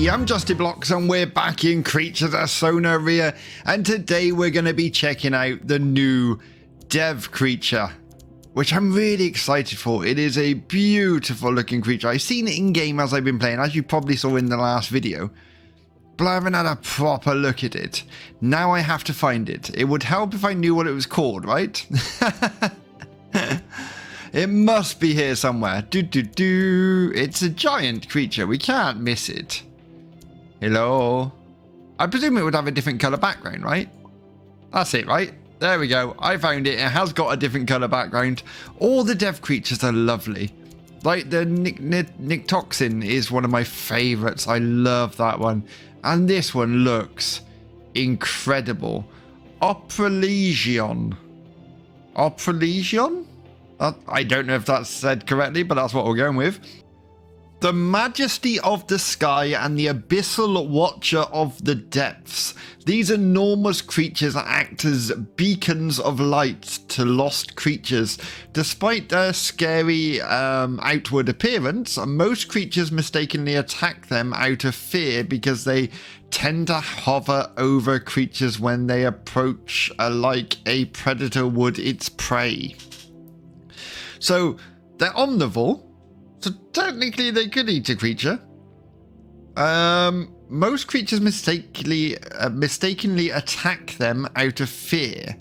I'm Justyblox and we're back in Creatures of Sonaria, and today we're going to be checking out the new dev creature, which I'm really excited for. It is a beautiful looking creature. I've seen it in game as I've been playing, as you probably saw in the last video, but I haven't had a proper look at it. Now I have to find it. It would help if I knew what it was called, right? It must be here somewhere. It's a giant creature. We can't miss it. Hello. I presume it would have a different colour background, right? That's it, right? There we go. I found it. It has got a different colour background. All the dev creatures are lovely. Like the Nyctoxin is one of my favourites. I love that one. And this one looks incredible. Opralegion. Opralegion? I don't know if that's said correctly, but that's what we're going with. The majesty of the sky and the abyssal watcher of the depths. These enormous creatures act as beacons of light to lost creatures. Despite their scary outward appearance, most creatures mistakenly attack them out of fear because they tend to hover over creatures when they approach like a predator would its prey. So they're omnivore, so technically they could eat a creature. Most creatures mistakenly attack them out of fear.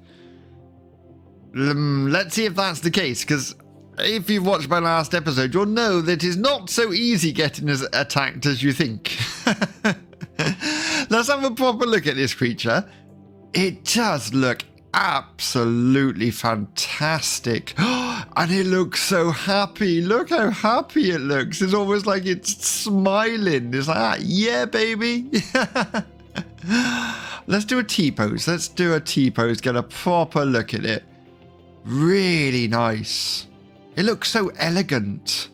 Let's see if that's the case, because if you've watched my last episode, you'll know that it's not so easy getting as attacked as you think. Let's have a proper look at this creature. It does look absolutely fantastic. And it looks so happy. Look how happy it looks. It's almost like it's smiling. It's like, yeah, baby. Let's do a T-pose. Let's do a T-pose. Get a proper look at it. Really nice. It looks so elegant.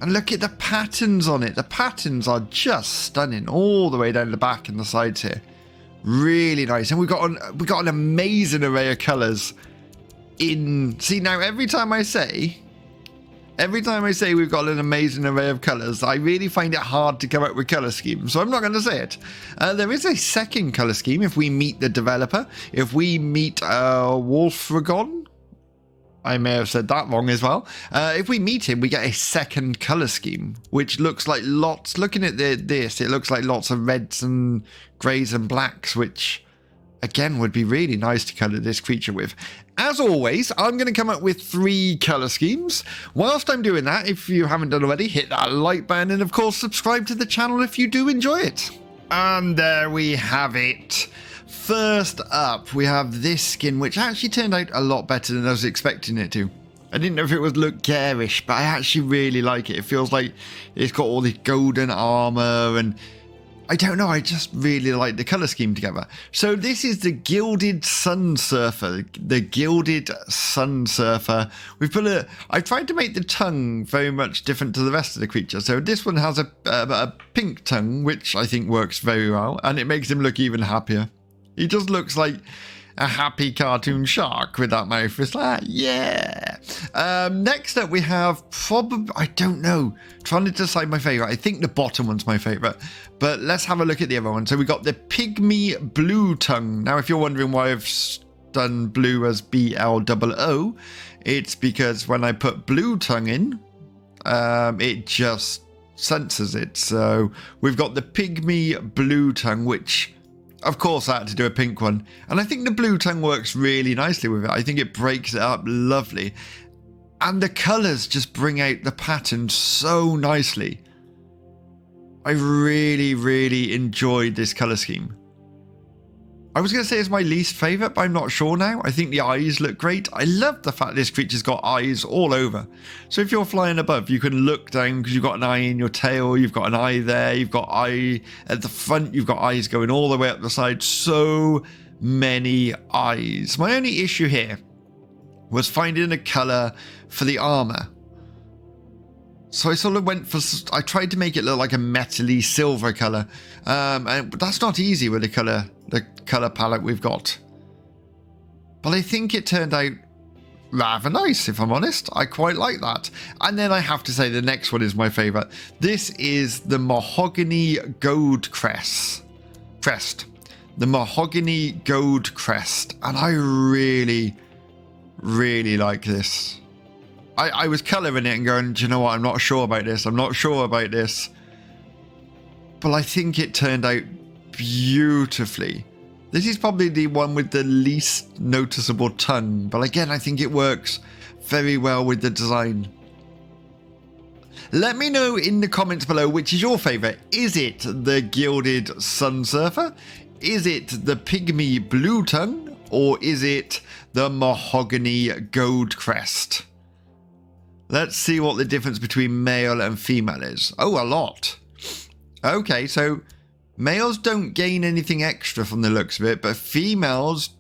And look at the patterns on it. The patterns are just stunning all the way down the back and the sides here. Really nice. And we got an amazing array of colours. See, now every time I say we've got an amazing array of colours, I really find it hard to come up with colour schemes, so I'm not going to say it. There is a second colour scheme if we meet the developer. If we meet Wolfragon, I may have said that wrong as well. If we meet him, we get a second colour scheme, which looks like lots, looking at this, it looks like lots of reds and greys and blacks, which again would be really nice to colour this creature with. As always, I'm going to come up with 3 colour schemes. Whilst I'm doing that, if you haven't done already, hit that like button and of course subscribe to the channel if you do enjoy it. And there we have it. First up, we have this skin, which actually turned out a lot better than I was expecting it to. I didn't know if it would look garish, but I actually really like it. It feels like it's got all the golden armor and I don't know, I just really like the colour scheme together. So this is the Gilded Sun Surfer. The Gilded Sun Surfer. I tried to make the tongue very much different to the rest of the creature. So this one has a pink tongue, which I think works very well. And it makes him look even happier. He just looks like a happy cartoon shark with that mouth. It's like, yeah. Next up, we have I don't know. Trying to decide my favourite. I think the bottom one's my favourite. But let's have a look at the other one. So we got the Pygmy Blue Tongue. Now, if you're wondering why I've done blue as BLOO, it's because when I put blue tongue in, it just censors it. So we've got the Pygmy Blue Tongue, which of course I had to do a pink one. And I think the blue tongue works really nicely with it. I think it breaks it up lovely. And the colours just bring out the pattern so nicely. I really, really enjoyed this colour scheme. I was going to say it's my least favourite, but I'm not sure now. I think the eyes look great. I love the fact this creature's got eyes all over. So if you're flying above, you can look down because you've got an eye in your tail. You've got an eye there. You've got eye at the front. You've got eyes going all the way up the side. So many eyes. My only issue here was finding a colour for the armour. So I sort of I tried to make it look like a metally silver colour. But that's not easy with the colour palette we've got. But I think it turned out rather nice, if I'm honest. I quite like that. And then I have to say the next one is my favourite. This is the Mahogany Gold Crest. The Mahogany Gold Crest. And I really, really like this. I was colouring it and going, do you know what? I'm not sure about this. I'm not sure about this. But I think it turned out beautifully. This is probably the one with the least noticeable tongue, but again, I think it works very well with the design. Let me know in the comments below which is your favourite. Is it the Gilded Sun Surfer? Is it the Pygmy Blue Tongue? Or is it the Mahogany Gold Crest? Let's see what the difference between male and female is. Oh, a lot. Okay, so males don't gain anything extra from the looks of it, but females...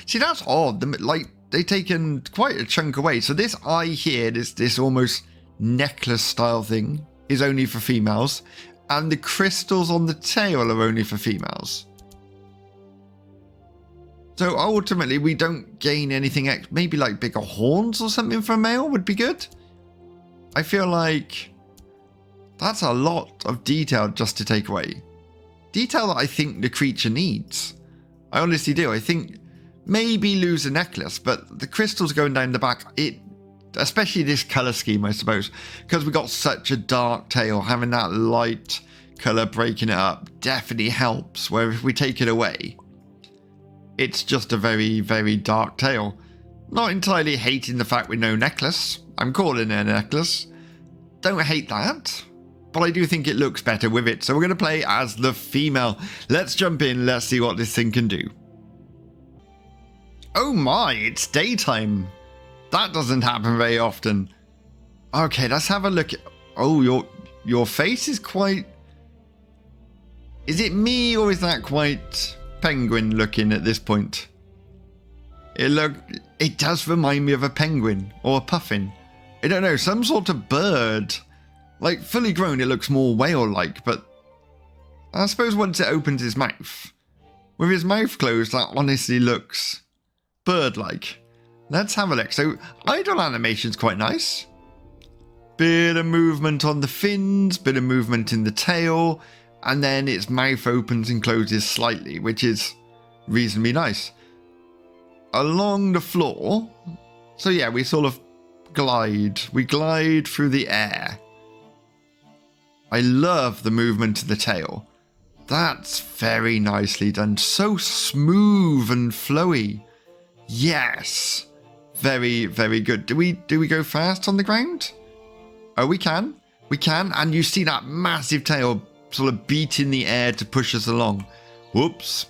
See, that's odd. Like, they've taken quite a chunk away. So this eye here, this almost necklace style thing, is only for females. And the crystals on the tail are only for females. So ultimately, we don't gain anything extra. Maybe like bigger horns or something for a male would be good. I feel like... that's a lot of detail just to take away. Detail that I think the creature needs. I honestly do. I think maybe lose a necklace, but the crystals going down the back, especially this colour scheme, I suppose, because we got such a dark tail, having that light colour breaking it up definitely helps, where if we take it away, it's just a very, very dark tail. Not entirely hating the fact with no necklace. I'm calling it a necklace. Don't hate that. But I do think it looks better with it. So we're going to play as the female. Let's jump in. Let's see what this thing can do. Oh my, it's daytime. That doesn't happen very often. Okay, let's have a look at... oh, your face is quite... is it me or is that quite penguin looking at this point? It does remind me of a penguin or a puffin. I don't know, some sort of bird. Like, fully grown, it looks more whale-like, but I suppose once it opens his mouth, with his mouth closed, that honestly looks bird-like. Let's have a look. So, idle animation's quite nice. Bit of movement on the fins, bit of movement in the tail, and then its mouth opens and closes slightly, which is reasonably nice. Along the floor, so yeah, we sort of glide. We glide through the air. I love the movement of the tail. That's very nicely done. So smooth and flowy. Yes. Very, very good. Do we go fast on the ground? Oh, we can. We can. And you see that massive tail sort of beating the air to push us along. Whoops.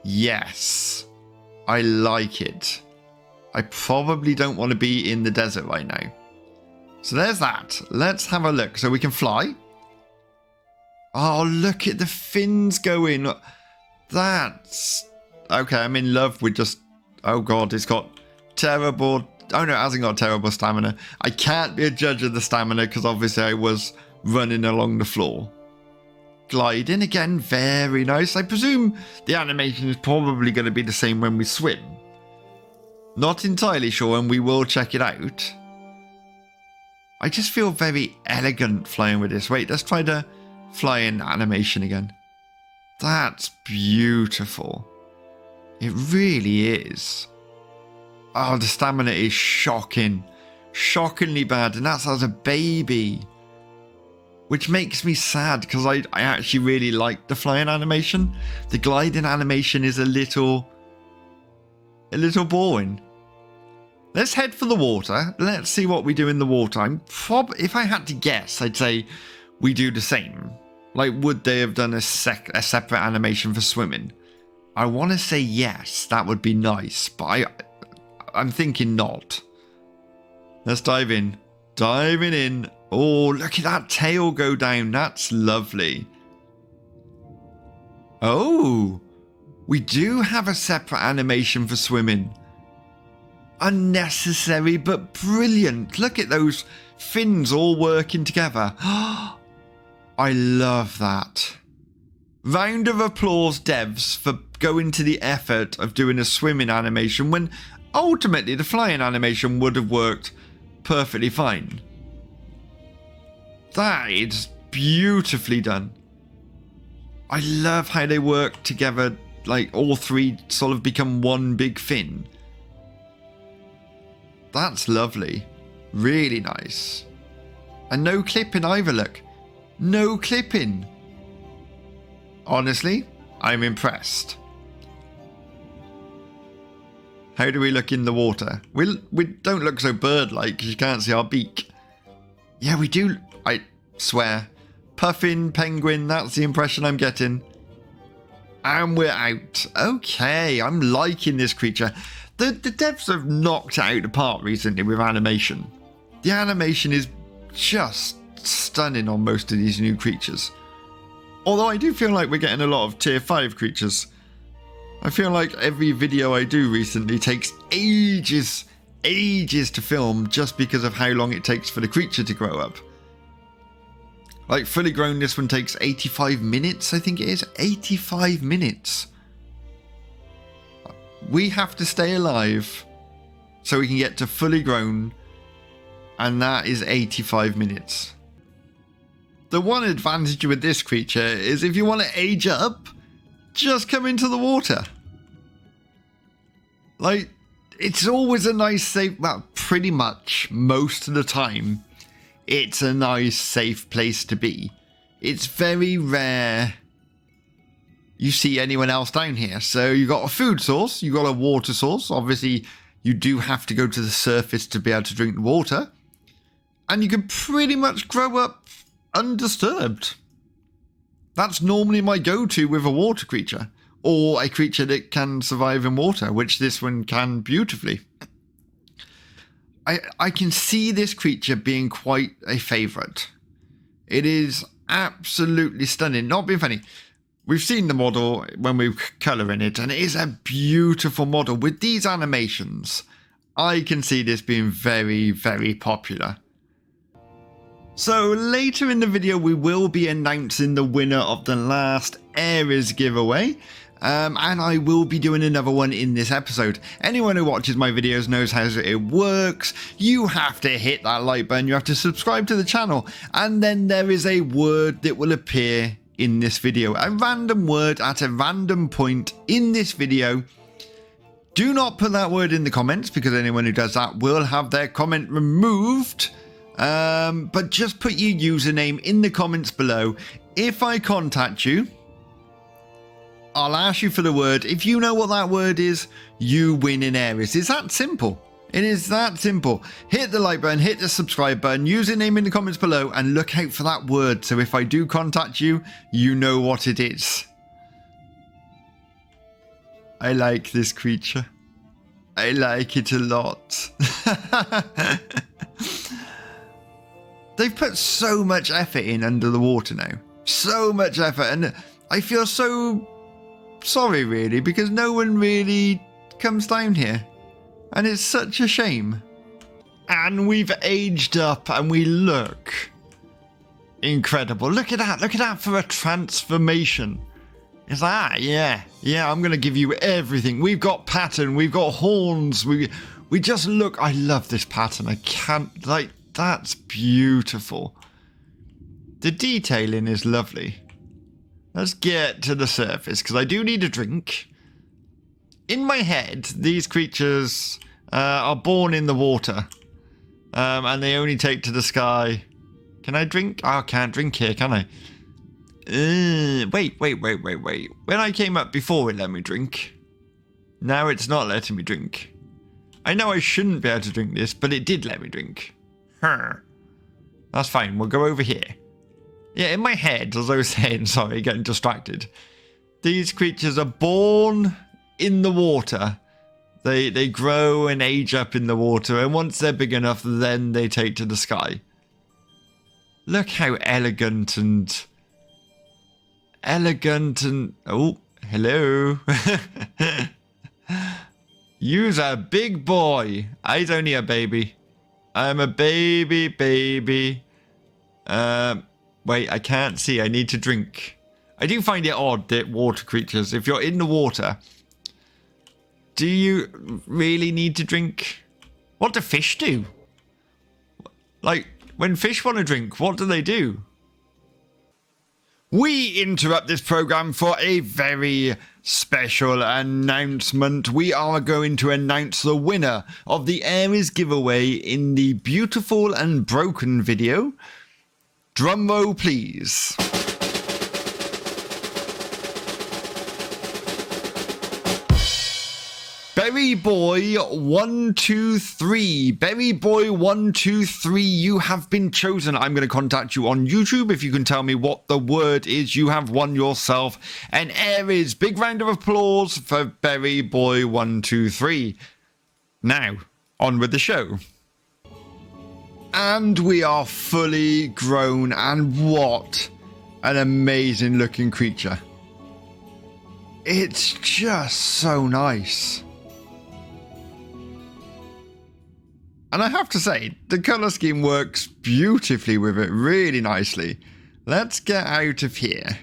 Yes. I like it. I probably don't want to be in the desert right now. So there's that. Let's have a look. So we can fly. Oh, look at the fins going. That's... okay, I'm in love with just... oh god, it's got terrible... oh no, it hasn't got terrible stamina. I can't be a judge of the stamina because obviously I was running along the floor. Gliding again, very nice. I presume the animation is probably going to be the same when we swim. Not entirely sure, and we will check it out. I just feel very elegant flying with this. Wait, let's try the flying animation again. That's beautiful. It really is. Oh, the stamina is shocking. Shockingly bad, and that's as a baby. Which makes me sad, because I actually really like the flying animation. The gliding animation is a little boring. Let's head for the water. Let's see what we do in the water. If I had to guess, I'd say we do the same. Like, would they have done a separate animation for swimming? I want to say yes, that would be nice, but I'm thinking not. Let's dive in. Diving in. Oh, look at that tail go down. That's lovely. Oh, we do have a separate animation for swimming. Unnecessary, but brilliant. Look at those fins all working together. I love that. Round of applause, devs, for going to the effort of doing a swimming animation when ultimately the flying animation would have worked perfectly fine. That is beautifully done. I love how they work together, like all three sort of become one big fin. That's lovely. Really nice. And no clipping either, look. No clipping. Honestly, I'm impressed. How do we look in the water? We don't look so bird-like because you can't see our beak. Yeah, we do. I swear. Puffin, penguin, that's the impression I'm getting. And we're out. Okay, I'm liking this creature. The devs have knocked it out of the park recently with animation. The animation is just stunning on most of these new creatures. Although I do feel like we're getting a lot of tier 5 creatures. I feel like every video I do recently takes ages to film just because of how long it takes for the creature to grow up. Like fully grown, this one takes 85 minutes, I think it is. 85 minutes. We have to stay alive so we can get to fully grown, and that is 85 minutes. The one advantage with this creature is if you want to age up, just come into the water. Like, it's always a nice safe, well, pretty much most of the time, it's a nice safe place to be. It's very rare you see anyone else down here. So you got a food source, you got a water source. Obviously, you do have to go to the surface to be able to drink the water. And you can pretty much grow up undisturbed. That's normally my go-to with a water creature. Or a creature that can survive in water, which this one can beautifully. I can see this creature being quite a favourite. It is absolutely stunning. Not being funny. We've seen the model when we were colouring it, and it is a beautiful model. With these animations, I can see this being very, very popular. So later in the video, we will be announcing the winner of the last Aries giveaway. And I will be doing another one in this episode. Anyone who watches my videos knows how it works. You have to hit that like button, you have to subscribe to the channel, and then there is a word that will appear in this video. A random word at a random point in this video. Do not put that word in the comments, because anyone who does that will have their comment removed. But just put your username in the comments below. If I contact you, I'll ask you for the word. If you know what that word is, you win in Aries. It's that simple. It is that simple. Hit the like button, hit the subscribe button, username in the comments below, and look out for that word. So if I do contact you, you know what it is. I like this creature. I like it a lot. They've put so much effort in under the water now. So much effort. And I feel so sorry, really, because no one really comes down here. And it's such a shame. And we've aged up and we look incredible. Look at that. Look at that for a transformation. Is that? Yeah. Yeah, I'm going to give you everything. We've got pattern. We've got horns. We just look. I love this pattern. I can't, like, that's beautiful. The detailing is lovely. Let's get to the surface, because I do need a drink. In my head, these creatures are born in the water. And they only take to the sky. Can I drink? Oh, I can't drink here, can I? Wait. When I came up before, it let me drink. Now it's not letting me drink. I know I shouldn't be able to drink this, but it did let me drink. That's fine, we'll go over here. Yeah, in my head, as I was saying, sorry, getting distracted. These creatures are born in the water. They grow and age up in the water, and once they're big enough, then they take to the sky. Look how elegant and... Oh, hello. You's a big boy. I's only a baby. I'm a baby. Wait, I can't see. I need to drink. I do find it odd that water creatures, if you're in the water, Do you really need to drink? What do fish do? Like, when fish want to drink, what do they do? We interrupt this program for a very special announcement. We are going to announce the winner of the Aries giveaway in the Beautiful and Broken video. Drum roll, please. Berryboy123. Berryboy123, you have been chosen. I'm going to contact you on YouTube. If you can tell me what the word is, you have won yourself an Aries. Big round of applause for Berryboy123. Now, on with the show. And we are fully grown, and what an amazing looking creature. It's just so nice. And I have to say, the colour scheme works beautifully with it, really nicely. Let's get out of here.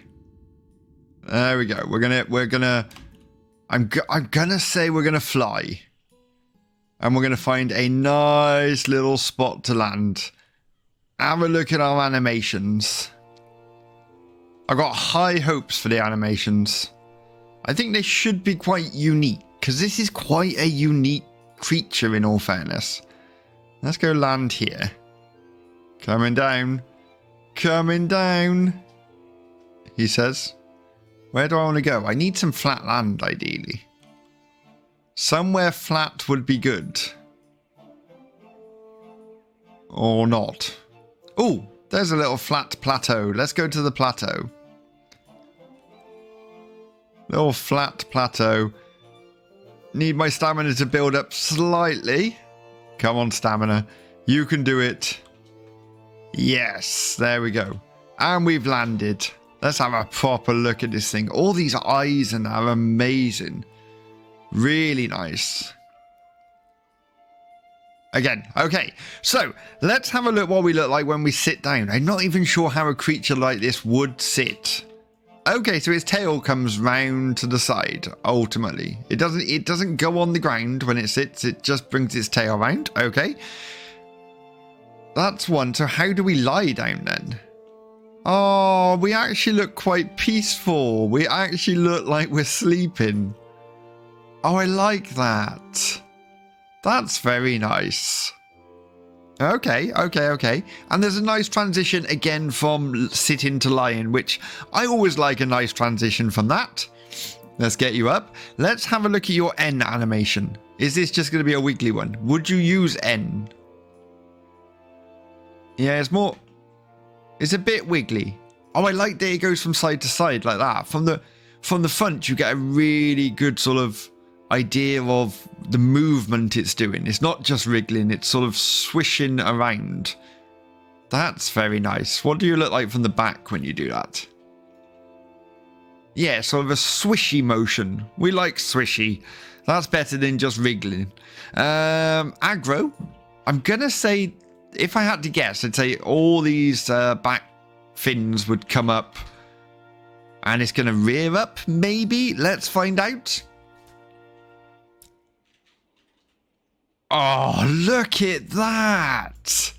There we go. I'm gonna say we're gonna fly. And we're gonna find a nice little spot to land. Have a look at our animations. I've got high hopes for the animations. I think they should be quite unique, because this is quite a unique creature in all fairness. Let's go land here. Coming down. Coming down. He says. Where do I want to go? I need some flat land, ideally. Somewhere flat would be good. Or not. Oh, there's a little flat plateau. Let's go to the plateau. Little flat plateau. Need my stamina to build up slightly. Come on, stamina. You can do it. Yes, there we go. And we've landed. Let's have a proper look at this thing. All these eyes and are amazing. Really nice. Again, okay. So, let's have a look what we look like when we sit down. I'm not even sure how a creature like this would sit. Okay, so its tail comes round to the side, ultimately. It doesn't go on the ground when it sits, it just brings its tail around. Okay. That's one. So how do we lie down then? Oh, we actually look quite peaceful. We actually look like we're sleeping. Oh, I like that. That's very nice. Okay. And there's a nice transition again from sitting to lying, which I always like a nice transition from that. Let's get you up. Let's have a look at your N animation. Is this just going to be a wiggly one? Would you use N? Yeah, it's a bit wiggly. Oh, I like that it goes from side to side like that. From the front, you get a really good sort of idea of the movement it's doing. It's not just wriggling, it's sort of swishing around. That's very nice. What do you look like from the back when you do that? Yeah, sort of a swishy motion. We like swishy. That's better than just wriggling. Aggro. I'm gonna say, if I had to guess, I'd say all these back fins would come up and it's gonna rear up, maybe? Let's find out. Oh, look at that.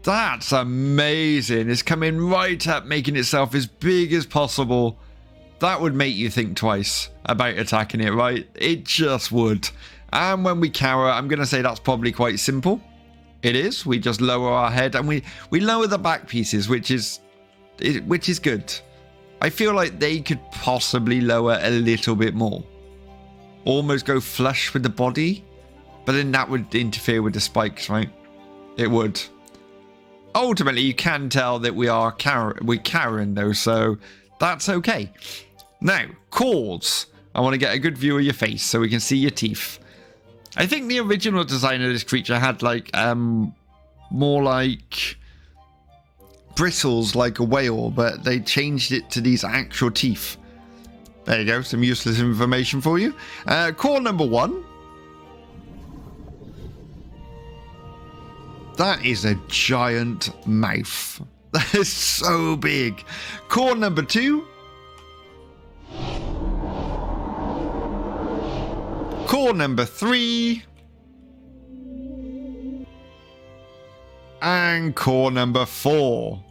That's amazing. It's coming right up, making itself as big as possible. That would make you think twice about attacking it, right? It just would. And when we cower, I'm going to say that's probably quite simple. It is. We just lower our head and we lower the back pieces, which is good. I feel like they could possibly lower a little bit more. Almost go flush with the body, but then that would interfere with the spikes, right? It would. Ultimately, you can tell that we're cowering though, so that's okay. Now, claws. I want to get a good view of your face so we can see your teeth. I think the original design of this creature had like more like bristles like a whale, but they changed it to these actual teeth. There you go, some useless information for you. Core number 1. That is a giant mouth. That is so big. Core number 2. core number 3. And core number 4.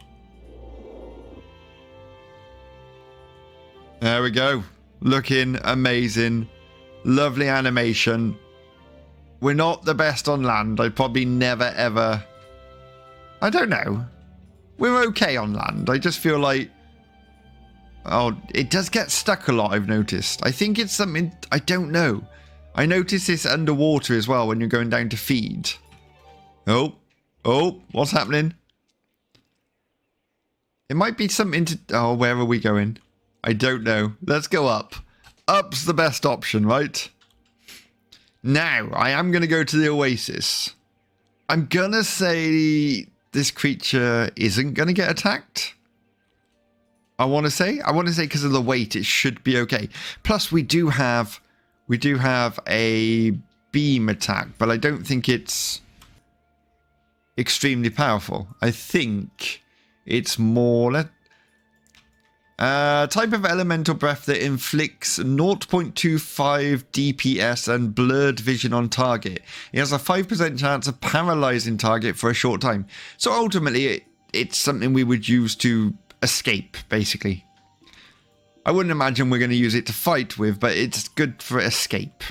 There we go. Looking amazing. Lovely animation. We're not the best on land. I'd probably never ever... I don't know. We're okay on land. I just feel like... Oh, it does get stuck a lot, I've noticed. I think it's something... I don't know. I noticed this underwater as well when you're going down to feed. Oh, what's happening? It might be something to... Oh, where are we going? I don't know. Let's go up. Up's the best option, right? Now, I am going to go to the Oasis. I'm going to say this creature isn't going to get attacked. I want to say because of the weight, it should be okay. Plus, we do have a beam attack, but I don't think it's extremely powerful. I think it's more... type of elemental breath that inflicts 0.25 DPS and blurred vision on target. It has a 5% chance of paralyzing target for a short time. So ultimately, it's something we would use to escape, basically. I wouldn't imagine we're going to use it to fight with, but it's good for escape.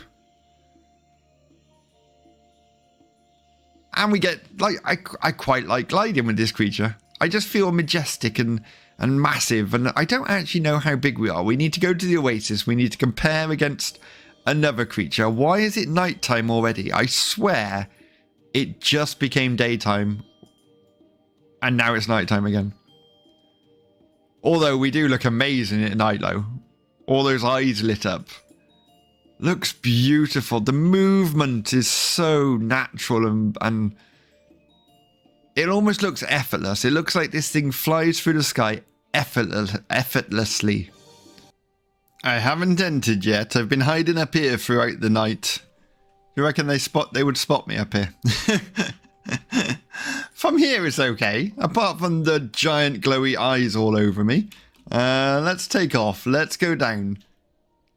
And we get, like, I quite like gliding with this creature. I just feel majestic and massive, and I don't actually know how big we are. We need to go to the Oasis. We need to compare against another creature. Why is it nighttime already? I swear it just became daytime, and now it's nighttime again. Although we do look amazing at night, though. All those eyes lit up. Looks beautiful. The movement is so natural and it almost looks effortless. It looks like this thing flies through the sky effortlessly. I haven't entered yet. I've been hiding up here throughout the night. You reckon they would spot me up here? From here it's okay. Apart from the giant glowy eyes all over me. Let's take off. Let's go down.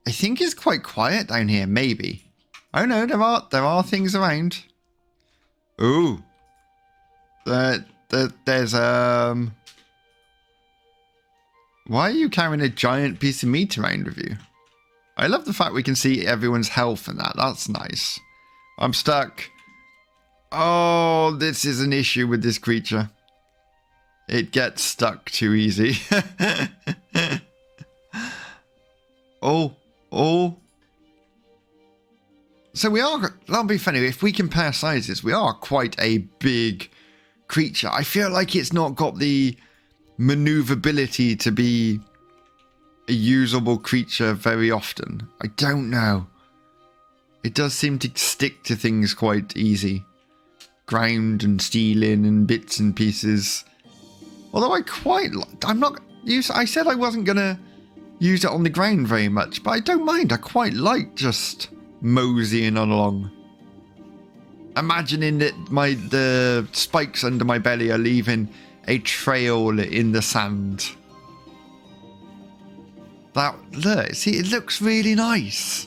I think it's quite quiet down here, maybe. Oh no, there are things around. Ooh. There's why are you carrying a giant piece of meat around with you? I love the fact we can see everyone's health and that. That's nice. I'm stuck. Oh, this is an issue with this creature. It gets stuck too easy. Oh. So we are, that'll be funny, if we compare sizes, we are quite a big creature. I feel like it's not got the maneuverability to be a usable creature very often. I don't know. It does seem to stick to things quite easy. Ground and stealing and bits and pieces. Although I said I wasn't going to use it on the ground very much, but I don't mind. I quite like just moseying on along. Imagining that the spikes under my belly are leaving a trail in the sand. Look, see, it looks really nice.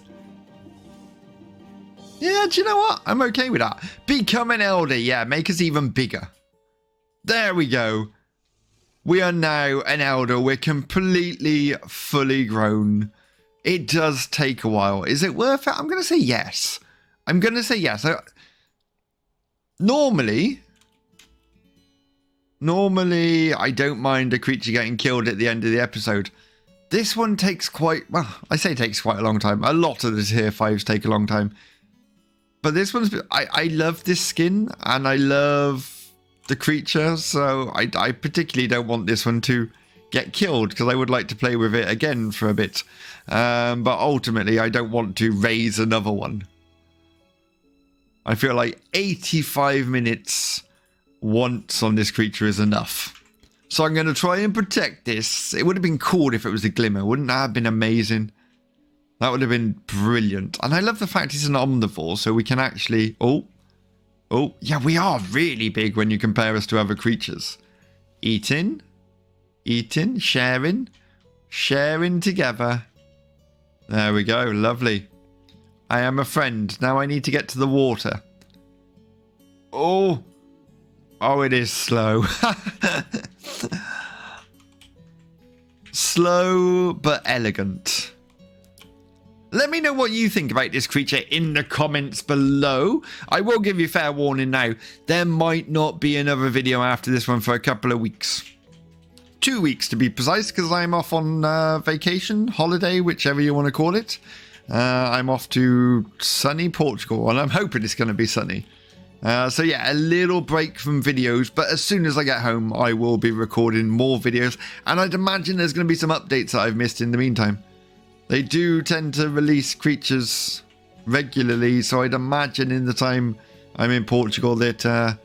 Yeah, do you know what? I'm okay with that. Become an elder. Yeah, make us even bigger. There we go. We are now an elder. We're completely, fully grown. It does take a while. Is it worth it? I'm going to say yes. Normally, I don't mind a creature getting killed at the end of the episode. This one takes quite a long time. A lot of the tier 5s take a long time. But this one's... I love this skin, and I love the creature, so I particularly don't want this one to get killed, because I would like to play with it again for a bit. But ultimately, I don't want to raise another one. I feel like 85 minutes once on this creature is enough. So I'm going to try and protect this. It would have been cool if it was a glimmer. Wouldn't that have been amazing? That would have been brilliant. And I love the fact it's an omnivore, so we can actually... Oh, yeah, we are really big when you compare us to other creatures. Eating, sharing together. There we go, lovely. I am a friend. Now I need to get to the water. Oh. Oh, it is slow. Slow but elegant. Let me know what you think about this creature in the comments below. I will give you fair warning now. There might not be another video after this one for a couple of weeks. 2 weeks to be precise, because I'm off on vacation, holiday, whichever you want to call it. I'm off to sunny Portugal, and I'm hoping it's going to be sunny. So yeah, a little break from videos, but as soon as I get home, I will be recording more videos, and I'd imagine there's going to be some updates that I've missed in the meantime. They do tend to release creatures regularly, so I'd imagine in the time I'm in Portugal that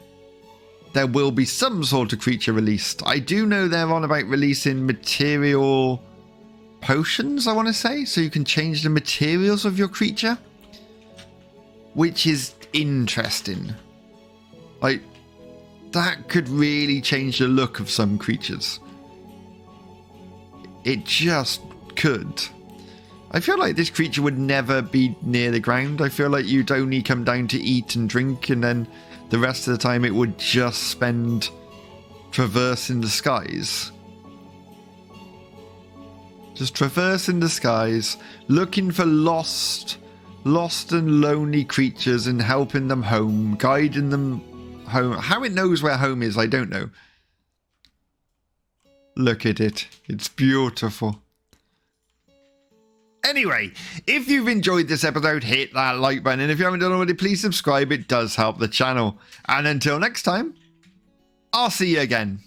there will be some sort of creature released. I do know they're on about releasing material potions, I want to say, so you can change the materials of your creature, which is interesting. Like, that could really change the look of some creatures. It just could. I feel like this creature would never be near the ground. I feel like you'd only come down to eat and drink, and then the rest of the time it would just spend traversing the skies. Just traversing the skies, looking for lost and lonely creatures and helping them home, guiding them home. How it knows where home is, I don't know. Look at it. It's beautiful. Anyway, if you've enjoyed this episode, hit that like button. And if you haven't done already, please subscribe. It does help the channel. And until next time, I'll see you again.